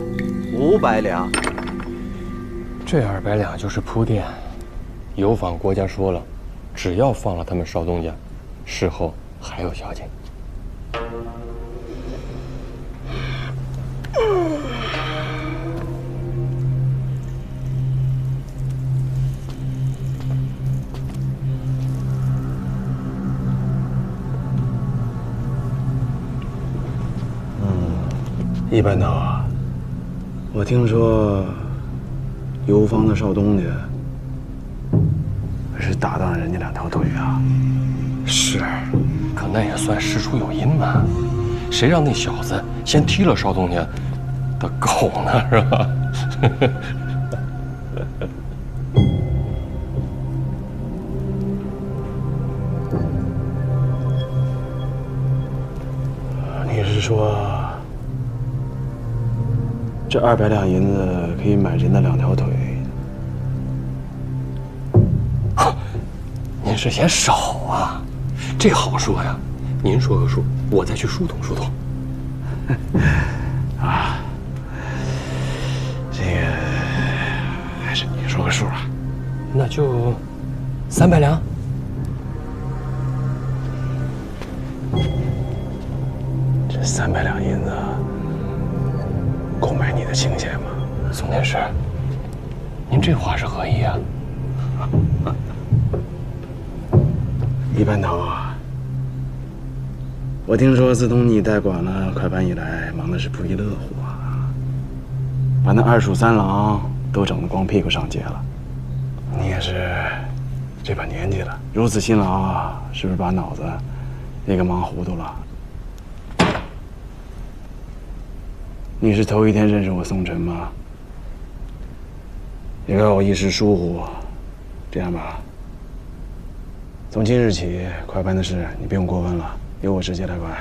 500两。这200两就是铺垫。游访国家说了，只要放了他们少东家，事后还有小姐。一班头，我听说游方的少东家是打断了人家2条腿啊。是，可那也算事出有因嘛。谁让那小子先踢了少东家的狗呢，是吧？你是说？这200两银子可以买人的2条腿。您是嫌少啊？这好说呀，您说个数，我再去疏通疏通。啊，这个还是你说个数啊？那就300两。这300两银子。够买你的清闲吗？宋典史，您这话是何意啊？一班头，我听说自从你代管了快班以来，忙的是不亦乐乎啊，把那2署3郎都整得光屁股上街了。你也是这把年纪了，如此辛劳，是不是把脑子也给忙糊涂了？你是头一天认识我宋晨吗？也怪我一时疏忽。这样吧，从今日起，快班的事你不用过问了，由我直接来管。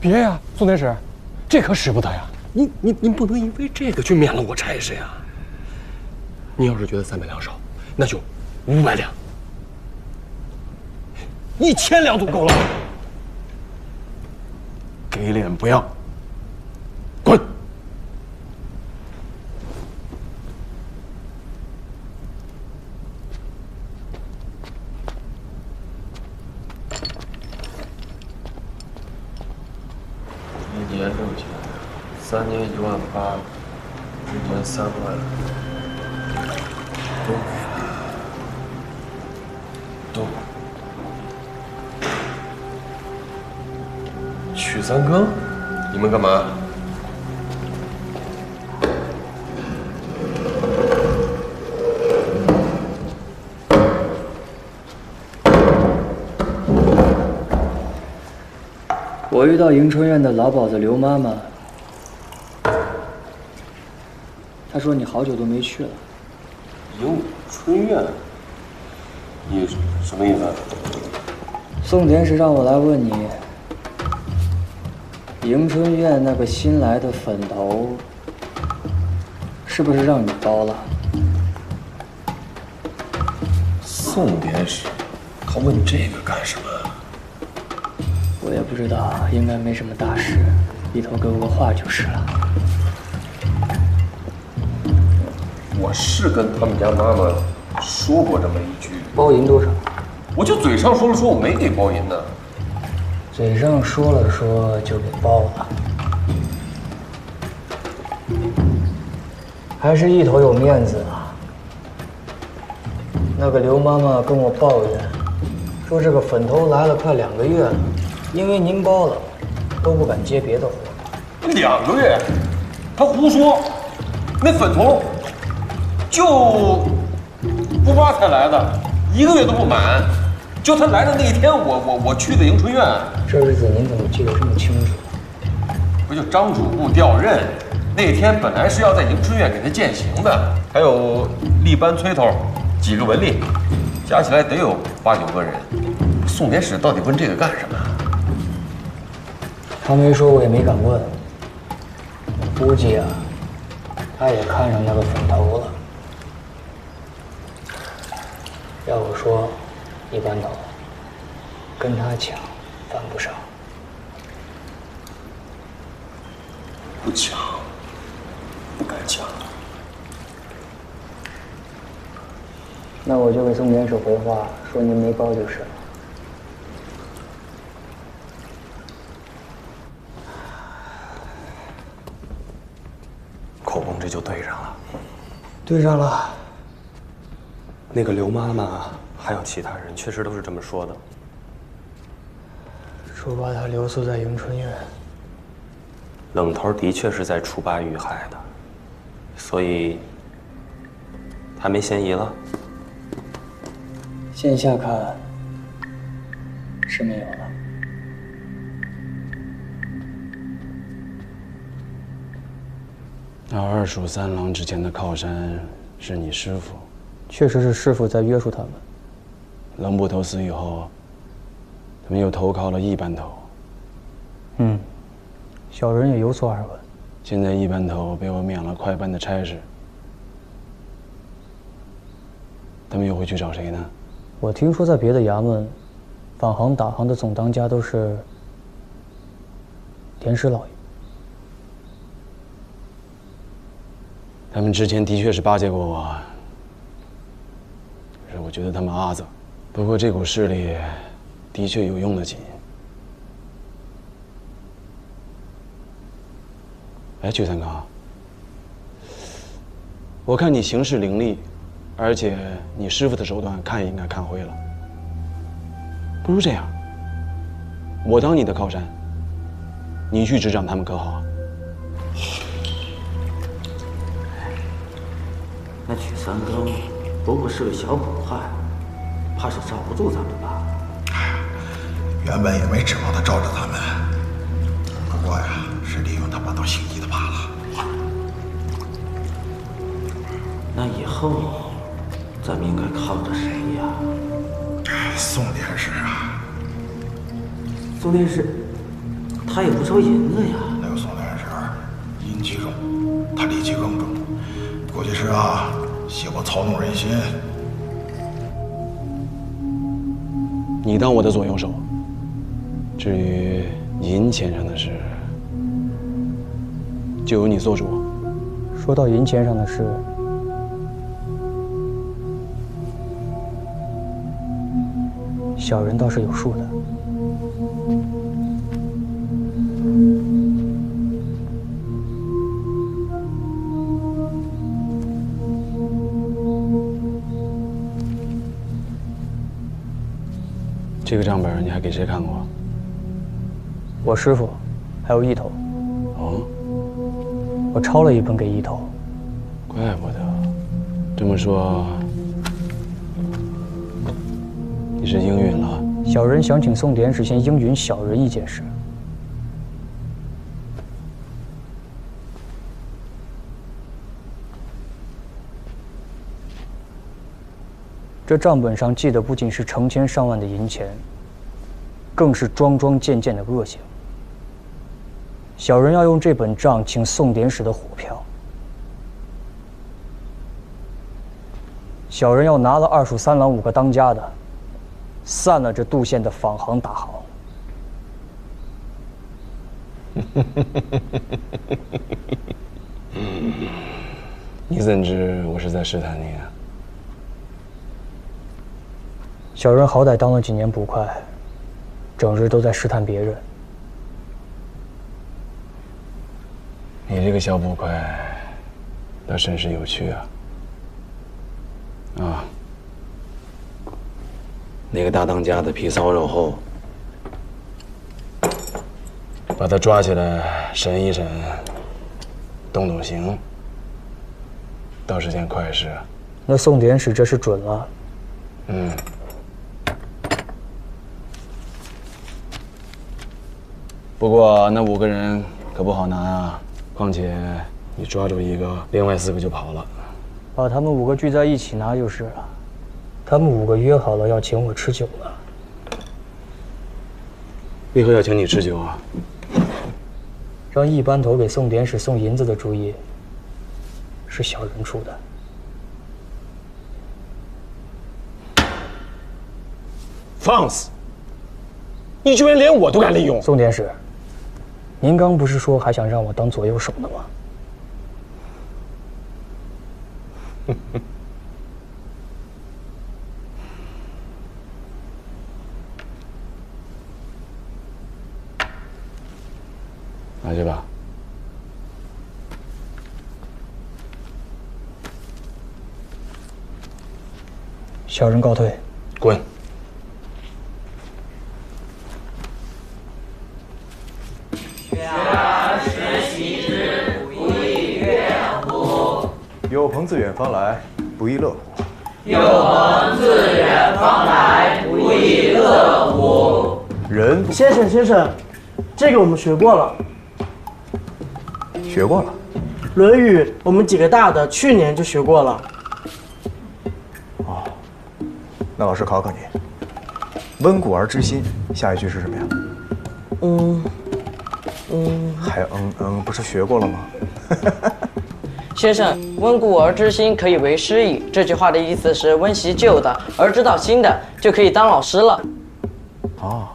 别呀，宋典史，这可使不得呀！您不能因为这个去免了我差事呀。您要是觉得300两少，那就500两，1000两就够了。给脸不要！滚！1年挣钱，3年18000，1年3万，都许三更，你们干嘛？我遇到迎春院的老鸨子刘妈妈，她说你好久都没去了。迎春院，你什么意思？宋典史让我来问你，迎春院那个新来的粉头，是不是让你包了？宋典史，他问这个干什么？我也不知道，应该没什么大事，一头给我个话就是了。我是跟他们家妈妈说过这么一句，包银多少？我就嘴上说了说，我没给包银呢。嘴上说了说就给包了，还是一头有面子啊。那个刘妈妈跟我抱怨，说这个粉头来了快2个月了。因为您包了，都不敢接别的活。2个月，他胡说，那分头就不挖才来的，1个月都不满。就他来的那一天，我去的迎春院。这日子您怎么记得这么清楚？不就张主簿调任那天，本来是要在迎春院给他践行的，还有立班催头，几个文吏，加起来得有8、9个人。宋典史到底问这个干什么？他没说，我也没敢问。我估计啊，他也看上那个粉头了。要我说，一般头跟他抢犯不上。不抢，不敢抢。那我就给宋典史回话，说您没包就是了。口供这就对上了。对上了。那个刘妈妈还有其他人，确实都是这么说的。说把他留宿在迎春院。冷头的确是在初8遇害的，所以他没嫌疑了。现下看是没有了。那2署3郎之前的靠山是你师傅，确实是师傅在约束他们。冷捕头死以后，他们又投靠了一班头。小人也有所耳闻。现在一班头被我免了快班的差事，他们又会去找谁呢？我听说在别的衙门，访行打行的总当家都是典史老爷。他们之前的确是巴结过我，可是我觉得他们阿杂。不过这股势力的确有用得起。哎，曲三康，我看你行事伶俐，而且你师傅的手段看也应该看会了。不如这样，我当你的靠山，你去执掌他们可好？那曲三更不过是个小捕快，怕是罩不住咱们吧？原本也没指望他罩着咱们，不过呀，是利用他把道行医的罢了。那以后咱们应该靠着谁呀？宋典史啊。宋典史，他也不收银子呀。那个宋典史阴气重，他戾气更重，估计是啊，写过操弄人心。你当我的左右手。至于银钱上的事，就由你做主。说到银钱上的事，小人倒是有数的。这个账本你还给谁看过？我师傅，还有一头。哦，我抄了一本给一头。怪不得。这么说，你是应允了？小人想请宋典史先应允小人一件事。这账本上记的不仅是成千上万的银钱，更是桩桩件件的恶行。小人要用这本账请宋典史的火票。小人要拿了2署3郎5个当家的，散了这杜县的访行打行。你怎知我是在试探你啊？小人好歹当了几年捕快，整日都在试探别人。你这个小捕快，倒甚是有趣啊！啊，那个大当家的皮糙肉厚，把他抓起来，审一审，动动刑，倒是件快事。那宋典史这是准了。嗯。不过那5个人可不好拿啊，况且你抓住一个，另外4个就跑了。把他们5个聚在一起拿就是了。他们5个约好了要请我吃酒了。为何要请你吃酒啊？让一班头给宋典史送银子的主意，是小人出的。放肆！你居然连我都敢利用！宋典史，您刚不是说还想让我当左右手的吗？拿去吧。小人告退。滚！有朋自远方来，不亦乐乎？有朋自远方来，不亦乐乎？人先生，这个我们学过了。学过了，《论语》我们几个大的去年就学过了。哦，那老师考考你，温故而知新，下一句是什么呀？还不是学过了吗？先生，温故而知新可以为师矣。这句话的意思是温习旧的，而知道新的，就可以当老师了。哦，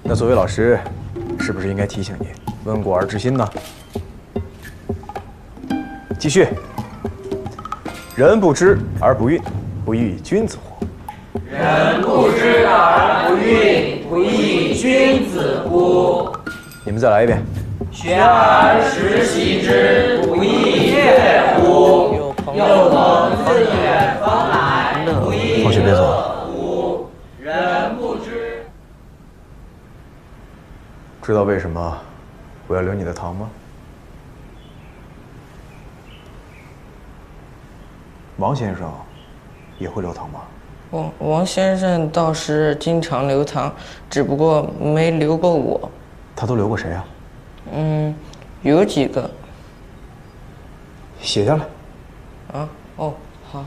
那作为老师，是不是应该提醒你温故而知新呢？继续，人不知而不愠，不亦君子乎？人不知而不愠，不亦君子乎？你们再来一遍。学而时习之，不亦乐乎？有朋自远方来，不亦乐乎？人不知。知道为什么我要留你的堂吗？王先生也会留堂吗？王先生倒是经常留堂，只不过没留过我。他都留过谁啊？有几个。写下来。啊，哦，好。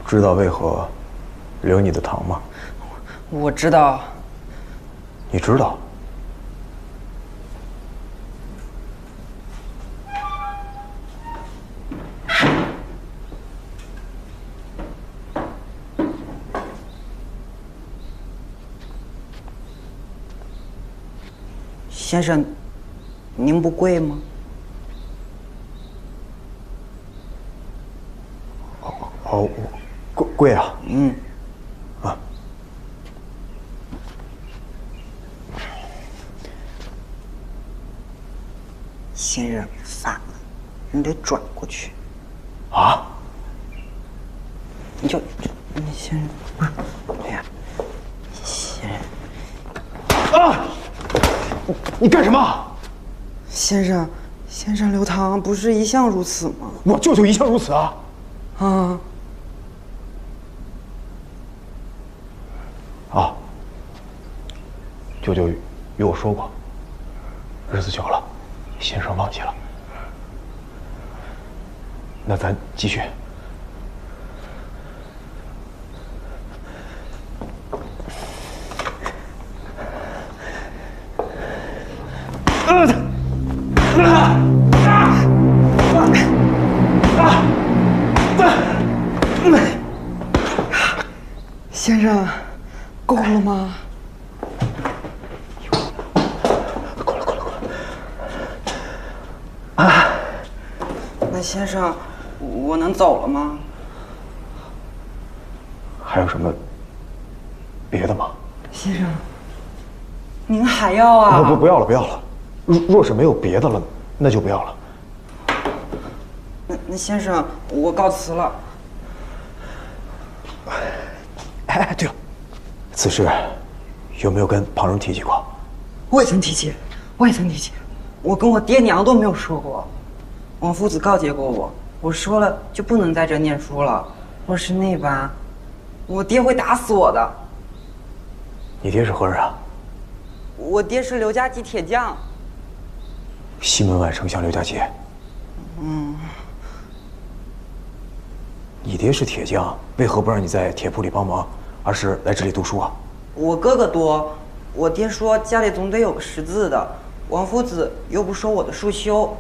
知道为何留你的堂吗？我知道。你知道？先生，您不贵吗？哦，贵啊。啊。先生，反了，你得转过去。啊？你先生，不是，哎呀，先生。啊！你干什么？先生留堂不是一向如此吗？我舅舅一向如此啊！啊！啊！舅舅与我说过，日子久了，先生忘记了。那咱继续。先生，够了吗？够了。啊！那先生，我能走了吗？还有什么别的吗？先生，您还要啊？不要了。若是没有别的了，那就不要了。那先生，我告辞了。哎，对了，此事有没有跟旁人提起过？我也曾提起，我也曾提起，我跟我爹娘都没有说过。王夫子告诫过我，我说了就不能在这念书了，若是那般，我爹会打死我的。你爹是何人啊？我爹是刘家集铁匠。西门外丞相刘家集。嗯。你爹是铁匠，为何不让你在铁铺里帮忙，而是来这里读书啊？我哥哥多，我爹说家里总得有个识字的，王夫子又不收我的束修。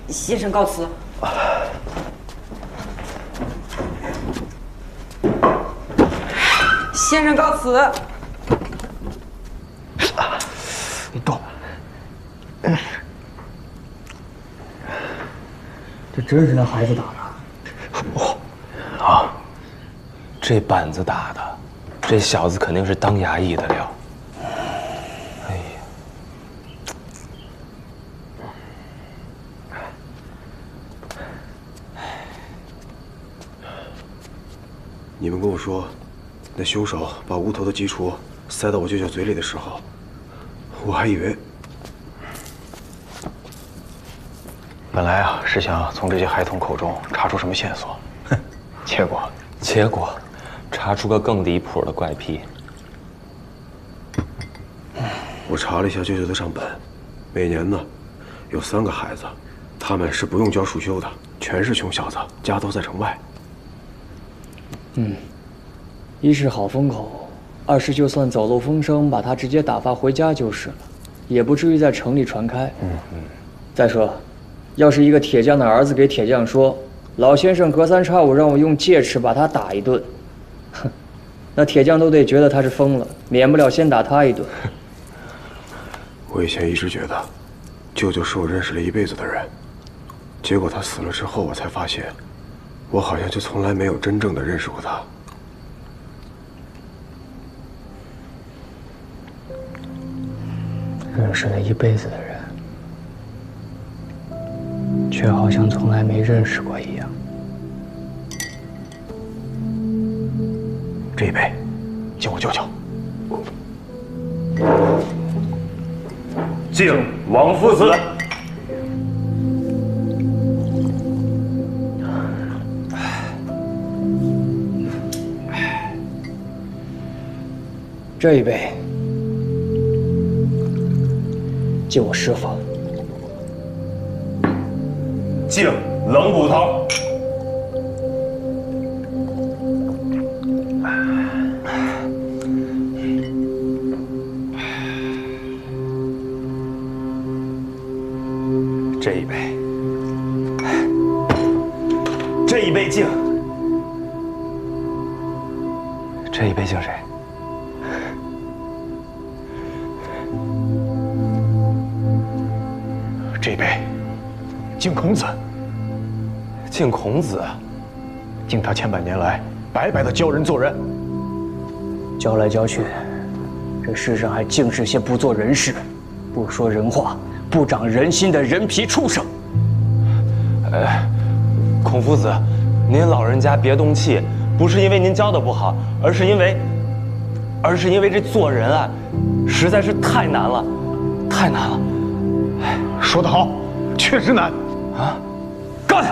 先生告辞。先生告辞。你动。这真是那孩子打的。啊，这板子打的，这小子肯定是当衙役的料。哎呀，你们跟我说，那凶手把无头的鸡雏塞到我舅舅嘴里的时候，我还以为……本来啊是想从这些孩童口中查出什么线索，哼，结果查出个更离谱的怪癖。我查了一下舅舅的账本，每年呢有3个孩子，他们是不用交束修的，全是穷小子，家都在城外。一是好封口，二是就算走漏风声，把他直接打发回家就是了，也不至于在城里传开。再说，要是一个铁匠的儿子给铁匠说，老先生隔3差5让我用戒尺把他打一顿，哼，那铁匠都得觉得他是疯了，免不了先打他一顿。我以前一直觉得，舅舅是我认识了一辈子的人，结果他死了之后，我才发现，我好像就从来没有真正的认识过他。认识了一辈子的人，却好像从来没认识过一样。这一杯，敬我舅舅。敬王夫子。这一杯，敬我师傅。敬冷骨头。这一杯，这一杯敬。这一杯敬谁？这一杯敬孔子。敬孔子，敬他千百年来白白的教人做人。教来教去，这世上还净是些不做人事、不说人话、不长人心的人皮畜生。孔夫子，您老人家别动气，不是因为您教的不好，而是因为这做人啊，实在是太难了，太难了。说得好，确实难啊！干！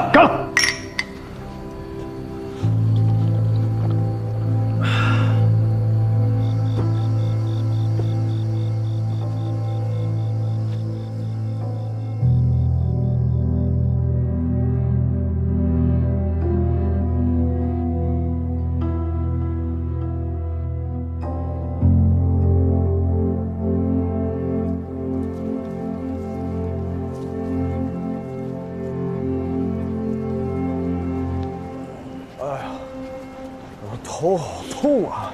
头好痛啊！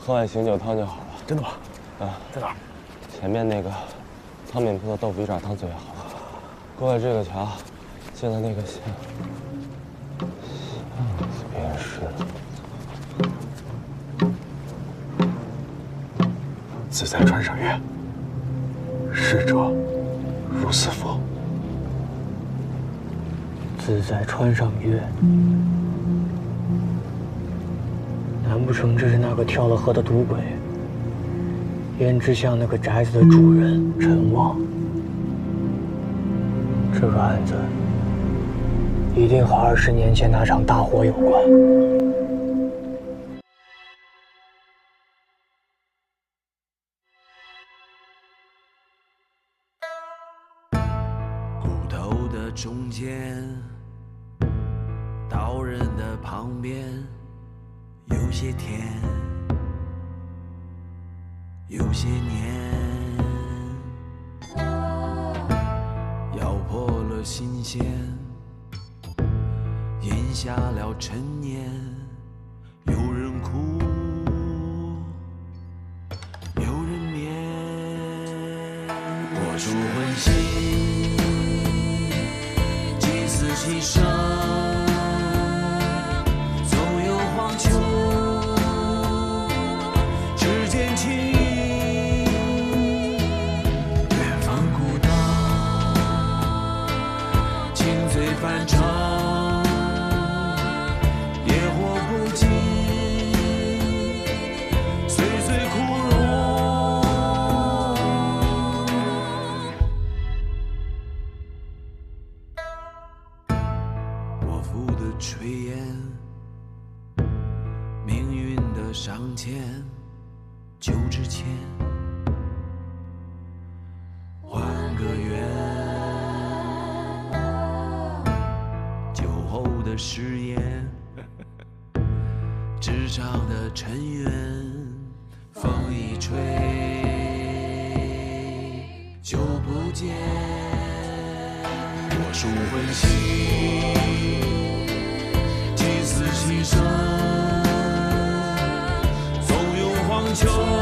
喝碗醒酒汤就好了。真的吗？啊，在哪儿？前面那个汤饼铺的豆腐鱼爪汤最好。过了这个桥，进了那个巷子便是。自在川上曰：“逝者如斯夫。”自在穿上月，难不成这是那个跳了河的赌鬼？胭脂巷那个宅子的主人陈旺。这个案子一定和20年前那场大火有关。骨头的中间，刀刃的旁边，有些甜，有些黏，咬破了新鲜，咽下了陈年。有人哭，有人眠。我属荤腥，祭祀其生，总有黄秋，只见情。远方古道，情醉翻唱，野火不尽，岁岁枯荣。我负的炊烟，命运的上签，旧之前，换个圆。酒后的誓言，纸上的尘缘，风一吹就不见。我属荤腥，祭祀其生，总有黄秋。